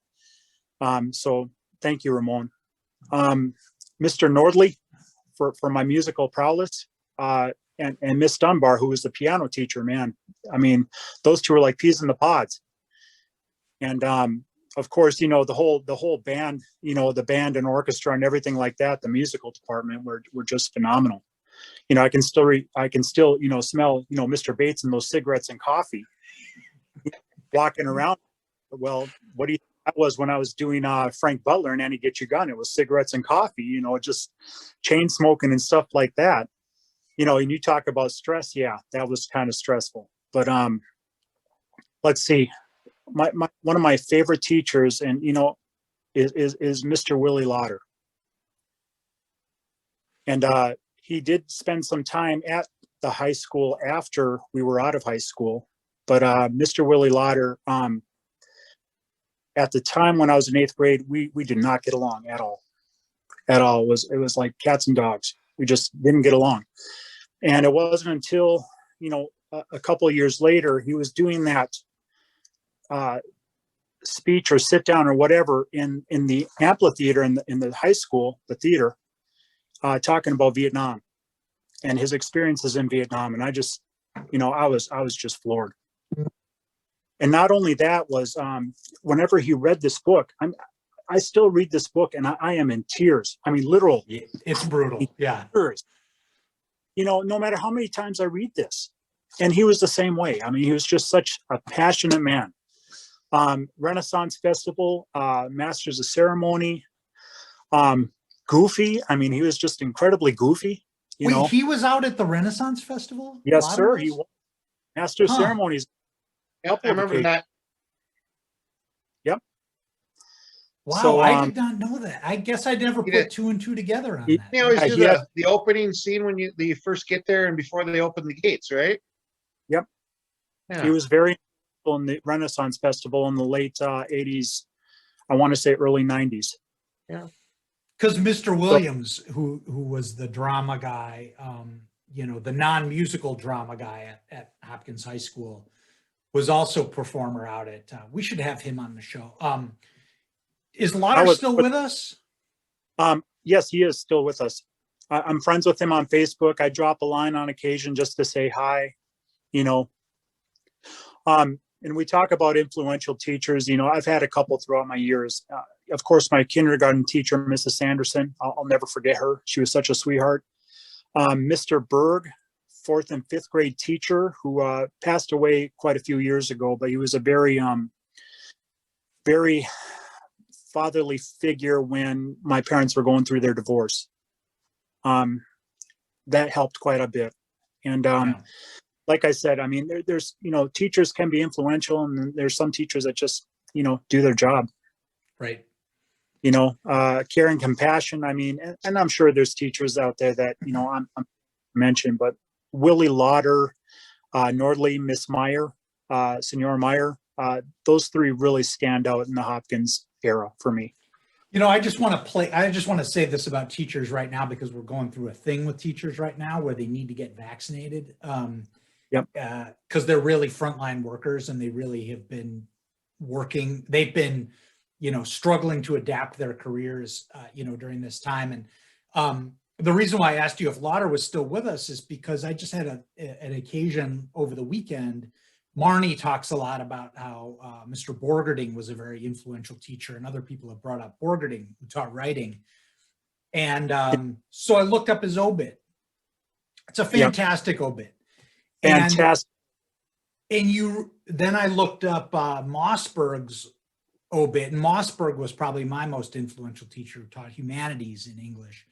B: So thank you, Ramon. Mr. Nordley for my musical prowess, and Miss Dunbar, who was the piano teacher, man. I mean, those two were like peas in the pods. And of course, the whole band, the band and orchestra and everything like that, the musical department were just phenomenal. I can still smell, Mr. Bates and those cigarettes and coffee walking around. Well, what do you think that was when I was doing Frank Butler and Annie Get Your Gun? It was cigarettes and coffee, just chain smoking and stuff like that. And you talk about stress. Yeah, that was kind of stressful. But let's see. One of my favorite teachers, and is Mr. Willie Lauder. And he did spend some time at the high school after we were out of high school. But Mr. Willie Lauder, at the time when I was in 8th grade, we did not get along at all. At all. It was like cats and dogs. We just didn't get along. And it wasn't until, a couple of years later, he was doing that speech or sit down or whatever in the amphitheater in the high school, the theater, talking about Vietnam and his experiences in Vietnam. And I just, I was just floored. And not only that was, whenever he read this book, I still read this book and I am in tears. I mean, literal.
A: It's brutal. Yeah.
B: Tears. No matter how many times I read this. And he was the same way. I mean, he was just such a passionate man. Renaissance Festival, Masters of Ceremony, goofy. I mean, he was just incredibly goofy.
A: Wait, he was out at the Renaissance Festival?
B: Yes, sir. He was. Master of Ceremonies.
C: Yep, I remember that.
B: Yep.
A: Wow,
B: So,
A: I did not know that. I guess I never put two and two together on that.
C: They always do the opening scene when you first get there and before they open the gates, right?
B: Yep.
C: Yeah.
B: He was very in the Renaissance Festival in the late 80s. I want to say early 90s.
C: Yeah.
A: Because Mr. Williams, who was the drama guy, the non-musical drama guy at Hopkins High School, was also a performer out at, we should have him on the show. Is Lauder still with us?
B: Yes, he is still with us. I'm friends with him on Facebook. I drop a line on occasion just to say hi, and we talk about influential teachers. I've had a couple throughout my years. Of course, my kindergarten teacher, Mrs. Sanderson, I'll never forget her. She was such a sweetheart. Mr. Berg, 4th and 5th grade teacher who passed away quite a few years ago, but he was a very, very fatherly figure when my parents were going through their divorce. That helped quite a bit. And like I said, I mean, there's, teachers can be influential, and there's some teachers that just, do their job.
A: Right.
B: Care and compassion. I mean, and I'm sure there's teachers out there that, I'm mentioned, but Willie Lauder, Nordley, Miss Meyer, Senora Meyer, those three really stand out in the Hopkins era for me.
A: You know, I just want to say this about teachers right now, because we're going through a thing with teachers right now where they need to get vaccinated.
B: Yep.
A: Because they're really frontline workers and they really have been working. They've been, struggling to adapt their careers, during this time. And the reason why I asked you if Lauder was still with us is because I just had an occasion over the weekend. Marnie talks a lot about how Mr. Borgerding was a very influential teacher, and other people have brought up Borgerding, who taught writing. And so I looked up his obit. It's a fantastic obit.
B: Fantastic.
A: And then I looked up Mossberg's obit, and Mossberg was probably my most influential teacher who taught humanities in English.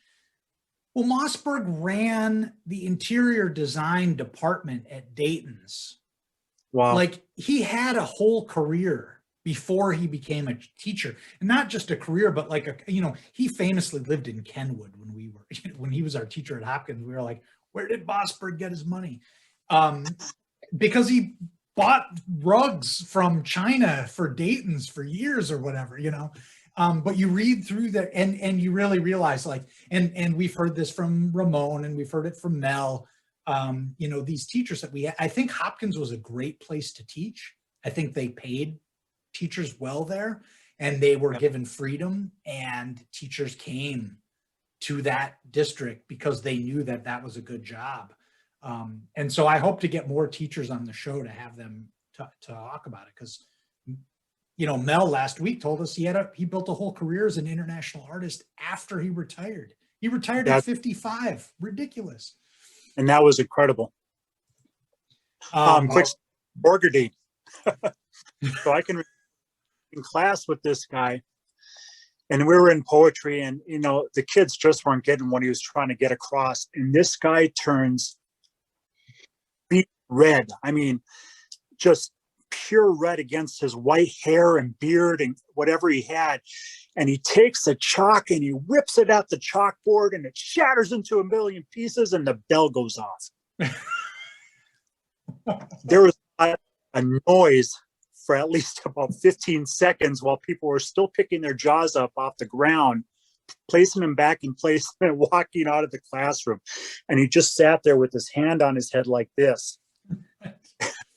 A: Well, Mossberg ran the interior design department at Dayton's.
B: Wow.
A: Like, he had a whole career before he became a teacher, and not just a career, but like he famously lived in Kenwood when he was our teacher at Hopkins. We were like, where did Mossberg get his money? Because he bought rugs from China for Dayton's for years or whatever, but you read through that and you really realize, like, and we've heard this from Ramon and we've heard it from Mel. These teachers that I think Hopkins was a great place to teach. I think they paid teachers well there, and they were given freedom, and teachers came to that district because they knew that that was a good job. And so I hope to get more teachers on the show to have them talk about it. Because, Mel last week told us he built a whole career as an international artist after he retired. He retired at 55. Ridiculous.
B: And that was incredible. Quick, Borgerding. So I can in class with this guy, and we were in poetry, and the kids just weren't getting what he was trying to get across. And this guy turns beet red. I mean, just pure red against his white hair and beard and whatever he had. And he takes the chalk and he whips it at the chalkboard, and it shatters into a million pieces, and the bell goes off. There was a noise for at least about 15 seconds while people were still picking their jaws up off the ground, placing them back in place, and walking out of the classroom. And he just sat there with his hand on his head like this.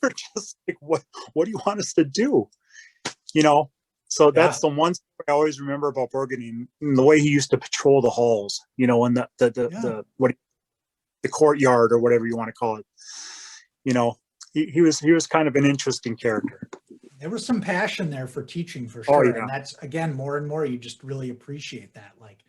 B: We're just like, what do you want us to do? So that's the one story I always remember about Borgerding, and the way he used to patrol the halls, in the courtyard or whatever you want to call it. He was kind of an interesting character.
A: There was some passion there for teaching, for sure.
B: Oh, yeah.
A: And that's, again, more and more, you just really appreciate that. Like,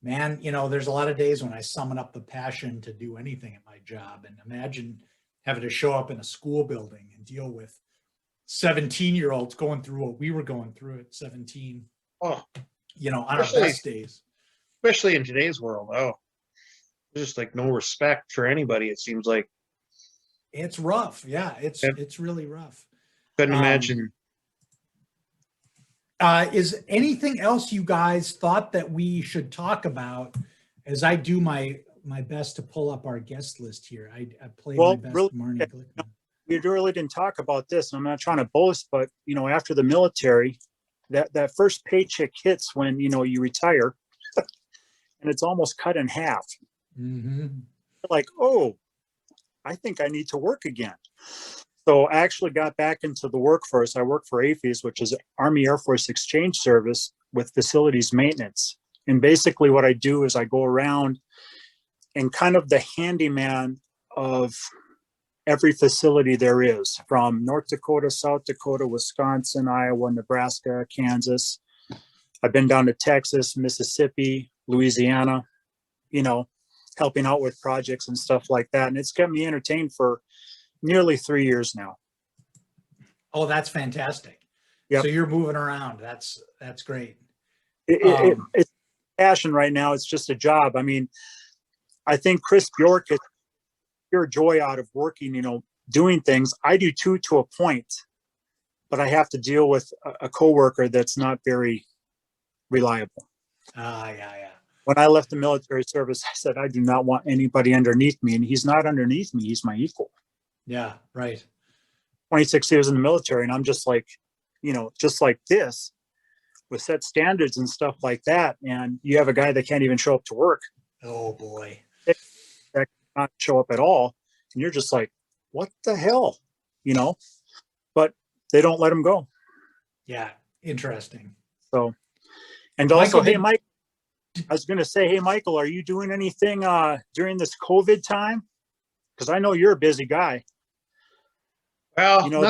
A: man, there's a lot of days when I summon up the passion to do anything at my job. And imagine having to show up in a school building and deal with 17-year-olds going through what we were going through at 17.
C: Oh,
A: on our best days.
C: Especially in today's world. Oh, there's just like no respect for anybody, it seems like.
A: It's rough. Yeah, it's really rough.
C: Couldn't imagine.
A: Is anything else you guys thought that we should talk about as I do my best to pull up our guest list here? I play my best, really, Marnie Glickman.
B: We really didn't talk about this. I'm not trying to boast, but after the military, that first paycheck hits when you retire, and it's almost cut in half.
A: Mm-hmm.
B: Like, oh, I think I need to work again. So I actually got back into the workforce. I work for AFES, which is Army Air Force Exchange Service, with facilities maintenance. And basically what I do is I go around and kind of the handyman of every facility there is, from North Dakota, South Dakota, Wisconsin, Iowa, Nebraska, Kansas. I've been down to Texas, Mississippi, Louisiana, helping out with projects and stuff like that. And it's kept me entertained for nearly 3 years now.
A: Oh, that's fantastic.
B: Yep.
A: So you're moving around. That's great.
B: It's passion right now. It's just a job. I mean, I think Chris Bjork is pure joy out of working, doing things. I do too, to a point, but I have to deal with a coworker that's not very reliable.
A: Yeah.
B: When I left the military service, I said, I do not want anybody underneath me. And he's not underneath me. He's my equal.
A: Yeah, right.
B: 26 years in the military. And I'm just like, just like this, with set standards and stuff like that. And you have a guy that can't even show up to work.
A: Oh boy.
B: That not show up at all. And you're just like, what the hell? You know, but they don't let him go.
A: Yeah. Interesting.
B: So, and also,
A: Michael,
B: hey, Mike, I was going to say, hey, Michael, are you doing anything during this COVID time? Because I know you're a busy guy.
C: Well,
B: You know,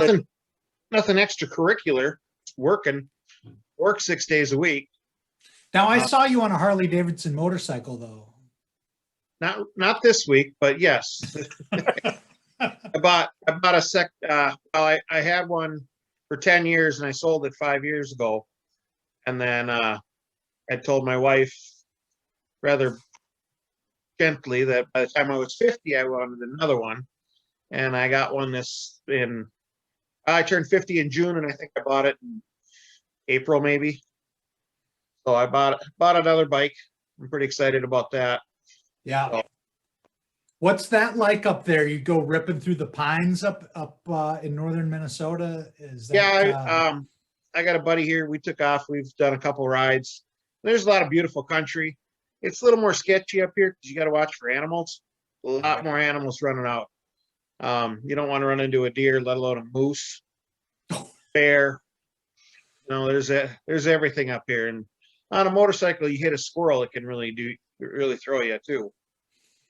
C: nothing extracurricular. Work 6 days a week.
A: Now I saw you on a Harley Davidson motorcycle though.
C: Not this week, but yes. I bought I had one for 10 years and I sold it 5 years ago. And then I told my wife rather gently that by the time I was 50, I wanted another one. And I got one I turned 50 in June, and I think I bought it in April, maybe. So I bought another bike. I'm pretty excited about that.
A: Yeah.
C: So,
A: What's that like up there? You go ripping through the pines up in northern Minnesota? Is that,
C: yeah, I got a buddy here. We took off. We've done a couple rides. There's a lot of beautiful country. It's a little more sketchy up here because you got to watch for animals. A lot more animals running out. You don't want to run into a deer, let alone a moose, bear. You know, there's everything up here. And on a motorcycle, you hit a squirrel, it can really throw you too.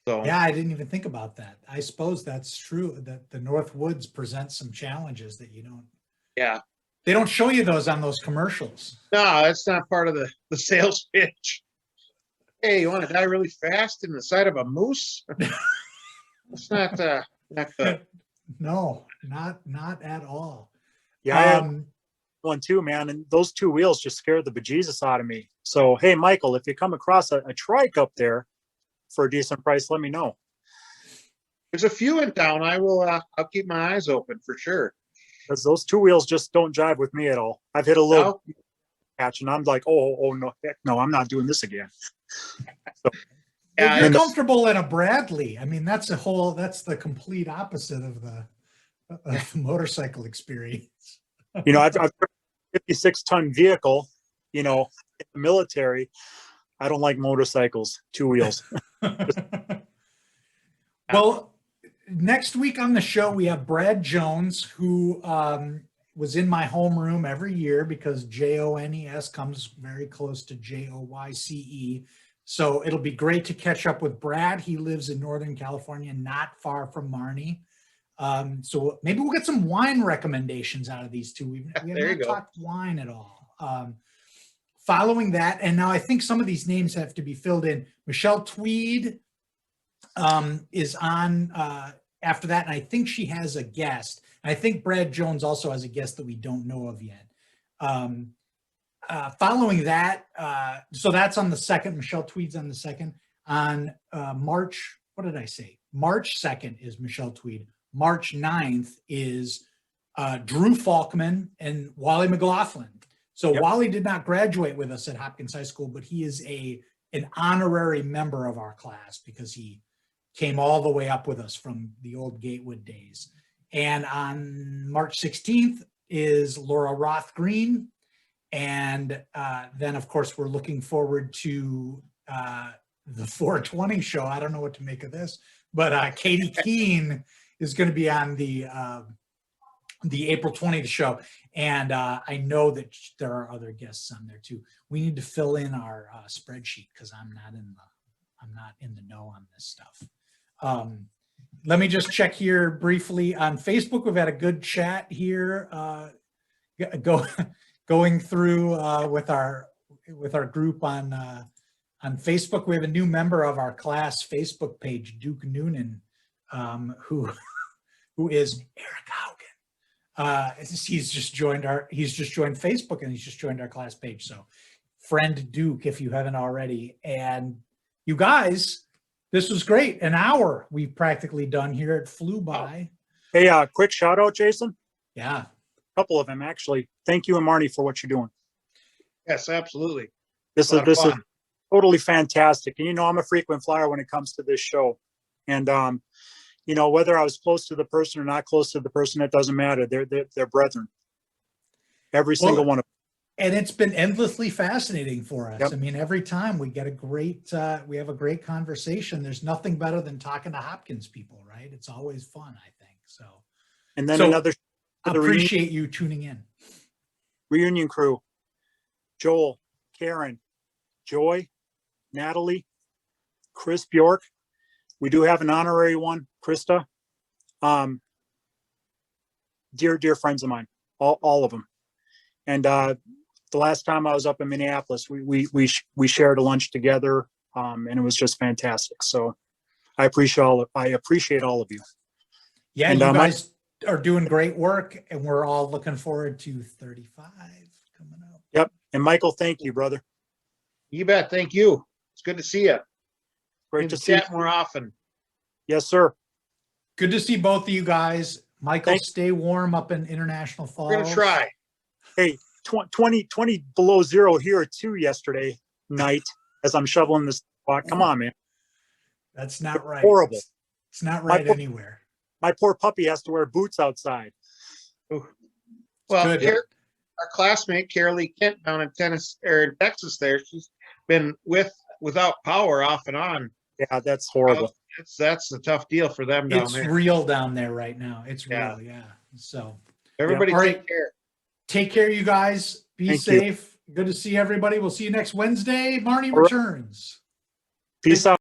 C: So
A: yeah, I didn't even think about that. I suppose that's true, that the North Woods presents some challenges that you don't.
C: Yeah.
A: They don't show you those on those commercials.
C: No, that's not part of the sales pitch. Hey, you want to die really fast in the side of a moose? It's not good.
A: No, not at all.
B: Yeah, I had one too, man. And those two wheels just scared the bejesus out of me. So, hey, Michael, if you come across a trike up there for a decent price, let me know.
C: There's a few in town. I'll keep my eyes open for sure.
B: Because those two wheels just don't jive with me at all. I've hit a little patch and I'm like, oh no, heck no, I'm not doing this again. So,
A: Well, you're comfortable in a Bradley. I mean, that's the complete opposite of the motorcycle experience.
B: You know, I've got a 56-ton vehicle, you know, in the military. I don't like motorcycles, two wheels.
A: Well, next week on the show, we have Brad Jones, who was in my homeroom every year because JONES comes very close to JOYCE. So it'll be great to catch up with Brad. He lives in Northern California, not far from Marnie. So maybe we'll get some wine recommendations out of these two. We have not talked wine at all. Following that, and now I think some of these names have to be filled in. Michelle Tweed is on after that, and I think she has a guest. And I think Brad Jones also has a guest that we don't know of yet. Following that, so that's on the 2nd. Michelle Tweed's on the 2nd. On March, what did I say? March 2nd is Michelle Tweed. March 9th is Drew Falkman and Wally McLaughlin. So Wally did not graduate with us at Hopkins High School, but he is an honorary member of our class because he came all the way up with us from the old Gatewood days. And on March 16th is Laura Roth Green. And then, of course, we're looking forward to the 420 show. I don't know what to make of this, but Katie Keene is going to be on the April 20th show. And I know that there are other guests on there too. We need to fill in our spreadsheet because I'm not in the know on this stuff. Let me just check here briefly on Facebook. We've had a good chat here. Going through with our group on Facebook. We have a new member of our class Facebook page, Duke Noonan, who is Eric Haugen. He's just joined Facebook and he's just joined our class page. So friend Duke, if you haven't already. And you guys, this was great. An hour we've practically done here. It flew by.
B: Hey, quick shout out, Jason.
A: Yeah.
B: Couple of them actually. Thank you and Marnie for what you're doing.
C: Yes, absolutely.
B: This is totally fantastic. And you know, I'm a frequent flyer when it comes to this show. And you know, whether I was close to the person or not close to the person, it doesn't matter. They're brethren. Every single one of them.
A: And it's been endlessly fascinating for us.
B: Yep.
A: I mean, every time we get we have a great conversation. There's nothing better than talking to Hopkins people, right? It's always fun, I think. So,
B: And then
A: So,
B: another
A: appreciate you tuning in.
B: reunion crew: Joel, Karen, Joy, Natalie, Chris Bjork. We do have an honorary one, Krista. Dear friends of mine, all of them. And the last time I was up in Minneapolis, we shared a lunch together, and it was just fantastic. So I appreciate all of you.
A: Yeah,
B: And,
A: you guys are doing great work, and we're all looking forward to 35 coming up.
B: Yep. And Michael, thank you, brother.
C: You bet. Thank you. It's good to see you.
B: Great
C: Need
B: to
C: to
B: see you.
C: chat more often.
B: Yes, sir.
A: Good to see both of you guys. Michael,
B: Thanks.
A: stay warm up in International Falls.
C: We're gonna try.
B: Hey, 20 below zero here too yesterday night as I'm shoveling this spot. Come on, man.
A: That's not right.
B: Horrible.
A: It's not right
B: poor-
A: anywhere.
B: My poor puppy has to wear boots outside.
C: Well,
A: Good.
C: our classmate Carolee Kent down in Texas there, she's been without power off and on.
B: Yeah, that's horrible.
C: That's a tough deal for them down
A: It's
C: there.
A: real down there right now. It's
C: Yeah.
A: real, yeah. So
C: Everybody
A: All
C: take
A: right.
C: care.
A: take care, you guys. Be
B: Thank you.
A: safe. Good to see everybody. We'll see you next Wednesday. Marnie
B: All right.
A: returns.
B: Peace out.